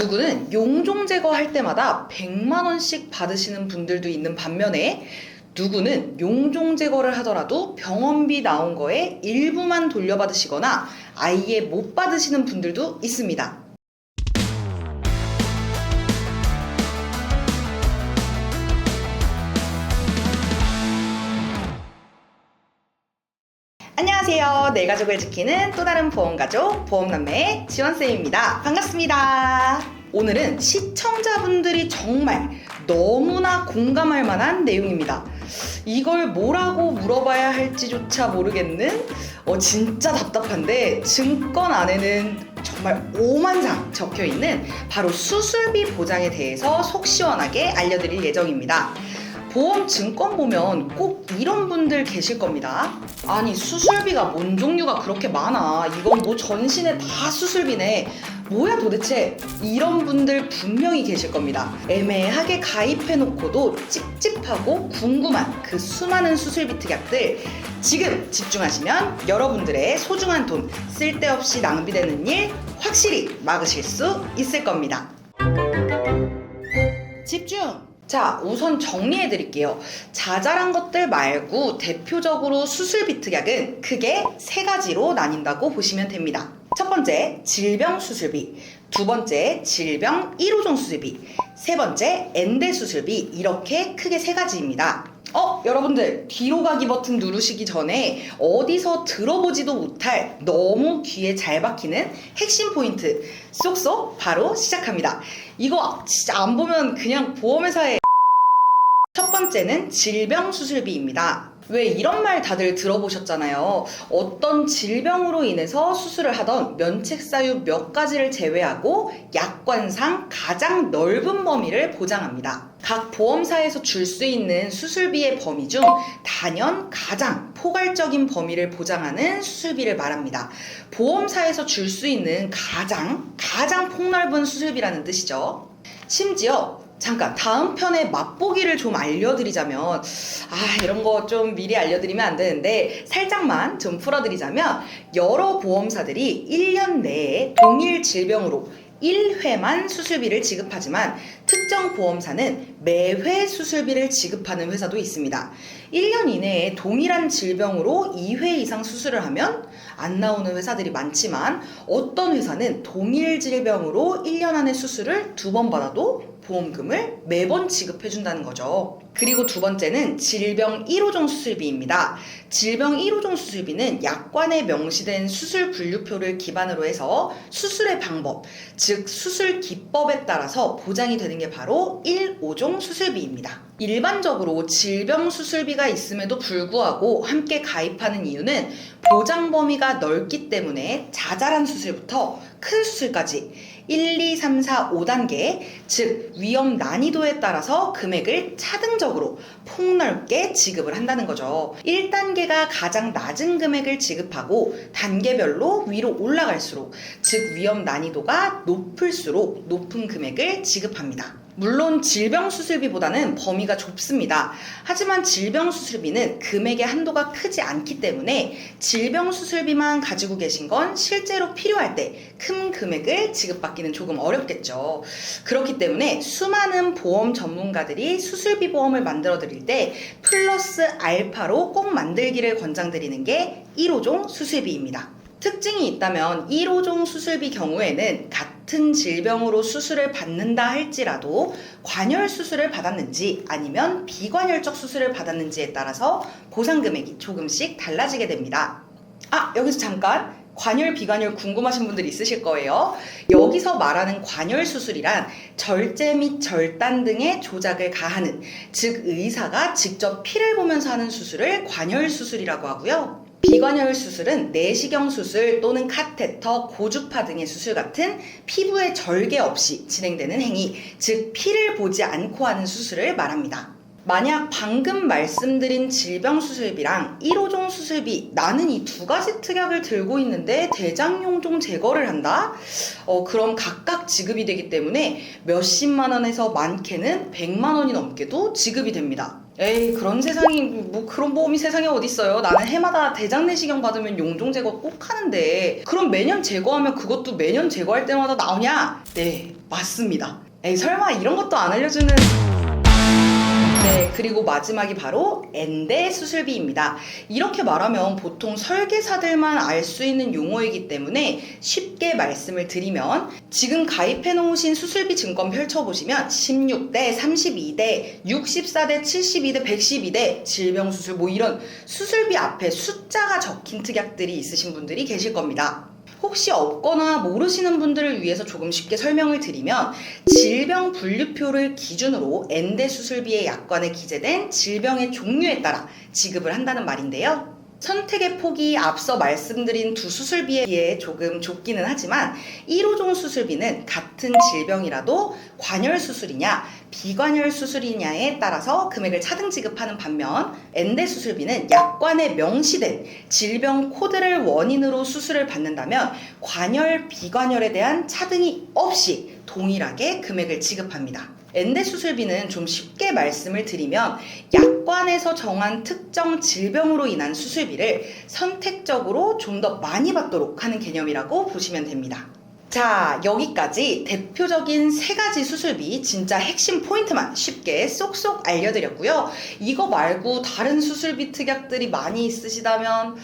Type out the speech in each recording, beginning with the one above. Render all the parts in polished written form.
누구는 용종 제거할 때마다 100만 원씩 받으시는 분들도 있는 반면에 누구는 용종 제거를 하더라도 병원비 나온 거에 일부만 돌려받으시거나 아예 못 받으시는 분들도 있습니다. 안녕하세요. 내 가족을 지키는 또 다른 보험가족 보험남매의 지원쌤입니다. 반갑습니다. 오늘은 시청자분들이 정말 너무나 공감할 만한 내용입니다. 이걸 뭐라고 물어봐야 할지조차 모르겠는 진짜 답답한데 증권 안에는 정말 오만상 적혀있는 바로 수술비 보장에 대해서 속 시원하게 알려드릴 예정입니다. 보험 증권 보면 꼭 이런 분들 계실 겁니다. 아니 수술비가 뭔 종류가 그렇게 많아. 이건 뭐 전신에 다 수술비네. 뭐야 도대체. 이런 분들 분명히 계실 겁니다. 애매하게 가입해놓고도 찝찝하고 궁금한 그 수많은 수술비 특약들, 지금 집중하시면 여러분들의 소중한 돈 쓸데없이 낭비되는 일 확실히 막으실 수 있을 겁니다. 집중! 자, 우선 정리해 드릴게요. 자잘한 것들 말고 대표적으로 수술비 특약은 크게 세 가지로 나뉜다고 보시면 됩니다. 첫 번째, 질병 수술비. 두 번째, 질병 1호종 수술비. 세 번째, 엔대 수술비. 이렇게 크게 세 가지입니다. 여러분들 뒤로 가기 버튼 누르시기 전에 어디서 들어보지도 못할 너무 귀에 잘 박히는 핵심 포인트 쏙쏙 바로 시작합니다. 이거 진짜 안 보면 그냥 보험회사에. 첫 번째는 질병 수술비입니다. 왜 이런 말 다들 들어보셨잖아요. 어떤 질병으로 인해서 수술을 하던 면책 사유 몇 가지를 제외하고 약관상 가장 넓은 범위를 보장합니다. 각 보험사에서 줄 수 있는 수술비의 범위 중 단연 가장 포괄적인 범위를 보장하는 수술비를 말합니다. 보험사에서 줄 수 있는 가장 폭넓은 수술비라는 뜻이죠. 심지어 잠깐 다음 편에 맛보기를 좀 알려드리자면 이런 거 좀 미리 알려드리면 안 되는데 살짝만 좀 풀어드리자면 여러 보험사들이 1년 내에 동일 질병으로 1회만 수술비를 지급하지만 특정 보험사는 매회 수술비를 지급하는 회사도 있습니다. 1년 이내에 동일한 질병으로 2회 이상 수술을 하면 안 나오는 회사들이 많지만 어떤 회사는 동일 질병으로 1년 안에 수술을 2번 받아도 보험금을 매번 지급해준다는 거죠. 그리고 두 번째는 질병 1호종 수술비입니다. 질병 1호종 수술비는 약관에 명시된 수술 분류표를 기반으로 해서 수술의 방법, 즉 수술 기법에 따라서 보장이 되는 게 바로 1호종 수술비입니다. 일반적으로 질병 수술비가 있음에도 불구하고 함께 가입하는 이유는 보장 범위가 넓기 때문에 자잘한 수술부터 큰 수술까지 1, 2, 3, 4, 5단계, 즉 위험 난이도에 따라서 금액을 차등적으로 폭넓게 지급을 한다는 거죠. 1단계가 가장 낮은 금액을 지급하고 단계별로 위로 올라갈수록, 즉 위험 난이도가 높을수록 높은 금액을 지급합니다. 물론 질병 수술비보다는 범위가 좁습니다. 하지만 질병 수술비는 금액의 한도가 크지 않기 때문에 질병 수술비만 가지고 계신 건 실제로 필요할 때 큰 금액을 지급받기는 조금 어렵겠죠. 그렇기 때문에 수많은 보험 전문가들이 수술비 보험을 만들어 드릴 때 플러스 알파로 꼭 만들기를 권장드리는 게 1호종 수술비입니다. 특징이 있다면 1호종 수술비 경우에는 같은 질병으로 수술을 받는다 할지라도 관열 수술을 받았는지 아니면 비관열적 수술을 받았는지에 따라서 보상 금액이 조금씩 달라지게 됩니다. 여기서 잠깐 관열, 비관열 궁금하신 분들이 있으실 거예요. 여기서 말하는 관열 수술이란 절제 및 절단 등의 조작을 가하는, 즉 의사가 직접 피를 보면서 하는 수술을 관열 수술이라고 하고요. 비관열 수술은 내시경 수술 또는 카테터, 고주파 등의 수술 같은 피부에 절개 없이 진행되는 행위, 즉 피를 보지 않고 하는 수술을 말합니다. 만약 방금 말씀드린 질병 수술비랑 1호종 수술비, 나는 이 두 가지 특약을 들고 있는데 대장용종 제거를 한다? 그럼 각각 지급이 되기 때문에 몇십만 원에서 많게는 100만 원이 넘게도 지급이 됩니다. 에이, 그런 세상이, 뭐 그런 보험이 세상에 어딨어요. 나는 해마다 대장내시경 받으면 용종 제거 꼭 하는데, 그럼 매년 제거하면 그것도 매년 제거할 때마다 나오냐? 네, 맞습니다. 에이, 설마 이런 것도 안 알려주는. 네, 그리고 마지막이 바로 엔대 수술비입니다. 이렇게 말하면 보통 설계사들만 알 수 있는 용어이기 때문에 쉽게 말씀을 드리면, 지금 가입해 놓으신 수술비 증권 펼쳐보시면 16대, 32대, 64대, 72대, 112대, 질병수술 뭐 이런 수술비 앞에 숫자가 적힌 특약들이 있으신 분들이 계실 겁니다. 혹시 없거나 모르시는 분들을 위해서 조금 쉽게 설명을 드리면, 질병 분류표를 기준으로 엔대 수술비의 약관에 기재된 질병의 종류에 따라 지급을 한다는 말인데요. 선택의 폭이 앞서 말씀드린 두 수술비에 비해 조금 좁기는 하지만 1호종 수술비는 같은 질병이라도 관열 수술이냐 비관열 수술이냐에 따라서 금액을 차등 지급하는 반면, 엔대 수술비는 약관에 명시된 질병 코드를 원인으로 수술을 받는다면 관열 비관열에 대한 차등이 없이 동일하게 금액을 지급합니다. 엔대 수술비는 좀 쉽게 말씀을 드리면, 약관에서 정한 특정 질병으로 인한 수술비를 선택적으로 좀 더 많이 받도록 하는 개념이라고 보시면 됩니다. 자, 여기까지 대표적인 세 가지 수술비, 진짜 핵심 포인트만 쉽게 쏙쏙 알려드렸고요. 이거 말고 다른 수술비 특약들이 많이 있으시다면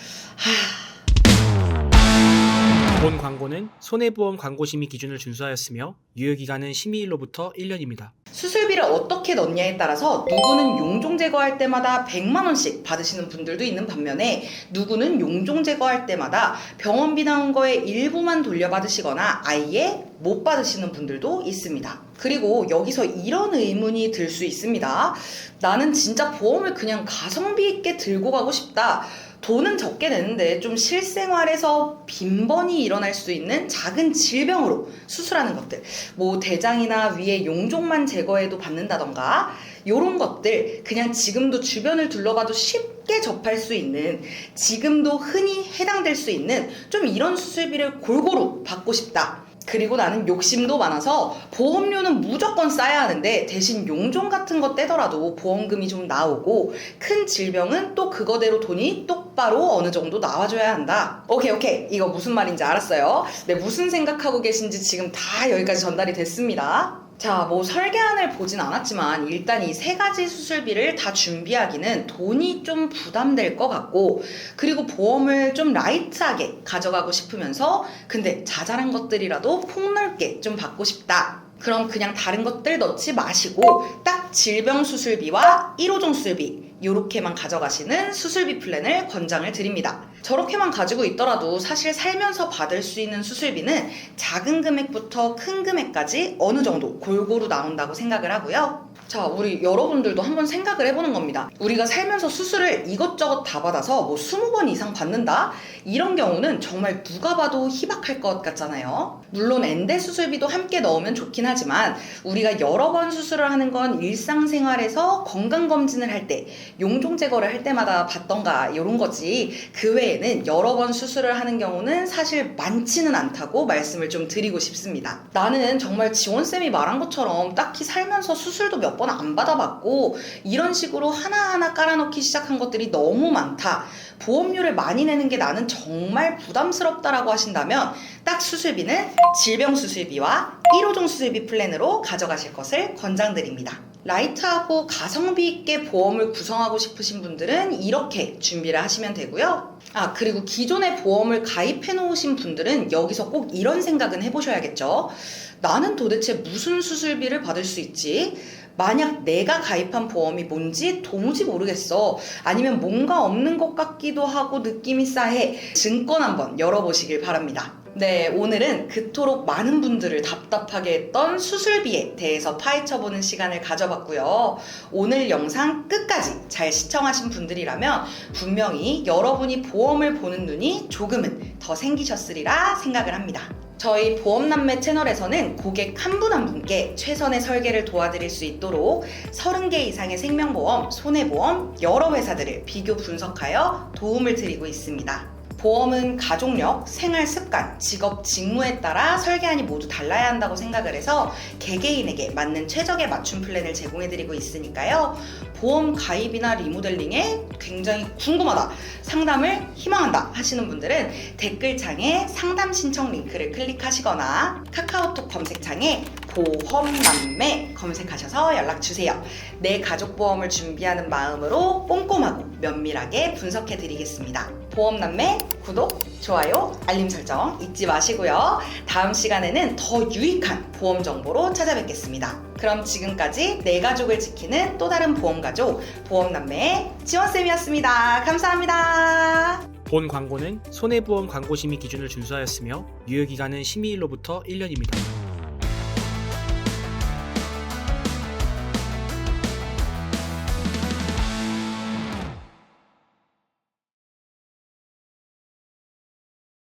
본 광고는 손해보험 광고심의 기준을 준수하였으며 유효기간은 심의일로부터 1년입니다. 수술비를 어떻게 넣냐에 따라서 누구는 용종 제거할 때마다 100만 원씩 받으시는 분들도 있는 반면에, 누구는 용종 제거할 때마다 병원비 나온 거에 일부만 돌려받으시거나 아예 못 받으시는 분들도 있습니다. 그리고 여기서 이런 의문이 들 수 있습니다. 나는 진짜 보험을 그냥 가성비 있게 들고 가고 싶다. 돈은 적게 내는데 좀 실생활에서 빈번히 일어날 수 있는 작은 질병으로 수술하는 것들, 뭐 대장이나 위에 용종만 제거해도 받는다던가, 요런 것들 그냥 지금도 주변을 둘러봐도 쉽게 접할 수 있는, 지금도 흔히 해당될 수 있는 좀 이런 수술비를 골고루 받고 싶다. 그리고 나는 욕심도 많아서 보험료는 무조건 싸야 하는데 대신 용종 같은 거 떼더라도 보험금이 좀 나오고, 큰 질병은 또 그거대로 돈이 똑바로 어느 정도 나와줘야 한다. 오케이. 이거 무슨 말인지 알았어요. 네, 무슨 생각하고 계신지 지금 다 여기까지 전달이 됐습니다. 자, 뭐 설계안을 보진 않았지만 일단 이 세 가지 수술비를 다 준비하기는 돈이 좀 부담될 것 같고, 그리고 보험을 좀 라이트하게 가져가고 싶으면서 근데 자잘한 것들이라도 폭넓게 좀 받고 싶다. 그럼 그냥 다른 것들 넣지 마시고 딱 질병 수술비와 1호종 수술비 요렇게만 가져가시는 수술비 플랜을 권장을 드립니다. 저렇게만 가지고 있더라도 사실 살면서 받을 수 있는 수술비는 작은 금액부터 큰 금액까지 어느 정도 골고루 나온다고 생각을 하고요. 자, 우리 여러분들도 한번 생각을 해보는 겁니다. 우리가 살면서 수술을 이것저것 다 받아서 뭐 20번 이상 받는다? 이런 경우는 정말 누가 봐도 희박할 것 같잖아요. 물론 엔대 수술비도 함께 넣으면 좋긴 하지만, 우리가 여러 번 수술을 하는 건 일상생활에서 건강검진을 할 때, 용종 제거를 할 때마다 받던가 이런 거지, 그 외에는 여러 번 수술을 하는 경우는 사실 많지는 않다고 말씀을 좀 드리고 싶습니다. 나는 정말 지원쌤이 말한 것처럼 딱히 살면서 수술도 몇 번 안 받아봤고 이런 식으로 하나하나 깔아넣기 시작한 것들이 너무 많다. 보험료를 많이 내는 게 나는 정말 부담스럽다라고 하신다면 딱 수술비는 질병 수술비와 1호종 수술비 플랜으로 가져가실 것을 권장드립니다. 라이트하고 가성비 있게 보험을 구성하고 싶으신 분들은 이렇게 준비를 하시면 되고요. 그리고 기존에 보험을 가입해 놓으신 분들은 여기서 꼭 이런 생각은 해보셔야겠죠. 나는 도대체 무슨 수술비를 받을 수 있지? 만약 내가 가입한 보험이 뭔지 도무지 모르겠어. 아니면 뭔가 없는 것 같기도 하고 느낌이 싸해. 증권 한번 열어보시길 바랍니다. 네, 오늘은 그토록 많은 분들을 답답하게 했던 수술비에 대해서 파헤쳐보는 시간을 가져봤고요. 오늘 영상 끝까지 잘 시청하신 분들이라면 분명히 여러분이 보험을 보는 눈이 조금은 더 생기셨으리라 생각을 합니다. 저희 보험남매 채널에서는 고객 한 분 한 분께 최선의 설계를 도와드릴 수 있도록 30개 이상의 생명보험, 손해보험, 여러 회사들을 비교 분석하여 도움을 드리고 있습니다. 보험은 가족력, 생활 습관, 직업 직무에 따라 설계안이 모두 달라야 한다고 생각을 해서 개개인에게 맞는 최적의 맞춤 플랜을 제공해드리고 있으니까요. 보험 가입이나 리모델링에 굉장히 궁금하다, 상담을 희망한다 하시는 분들은 댓글창에 상담 신청 링크를 클릭하시거나 카카오톡 검색창에 보험남매 검색하셔서 연락주세요. 내 가족보험을 준비하는 마음으로 꼼꼼하고 면밀하게 분석해드리겠습니다. 보험남매 구독, 좋아요, 알림 설정 잊지 마시고요. 다음 시간에는 더 유익한 보험 정보로 찾아뵙겠습니다. 그럼 지금까지 내 가족을 지키는 또 다른 보험가족, 보험남매의 지원쌤이었습니다. 감사합니다. 본 광고는 손해보험 광고심의 기준을 준수하였으며 유효기간은 심의일로부터 1년입니다.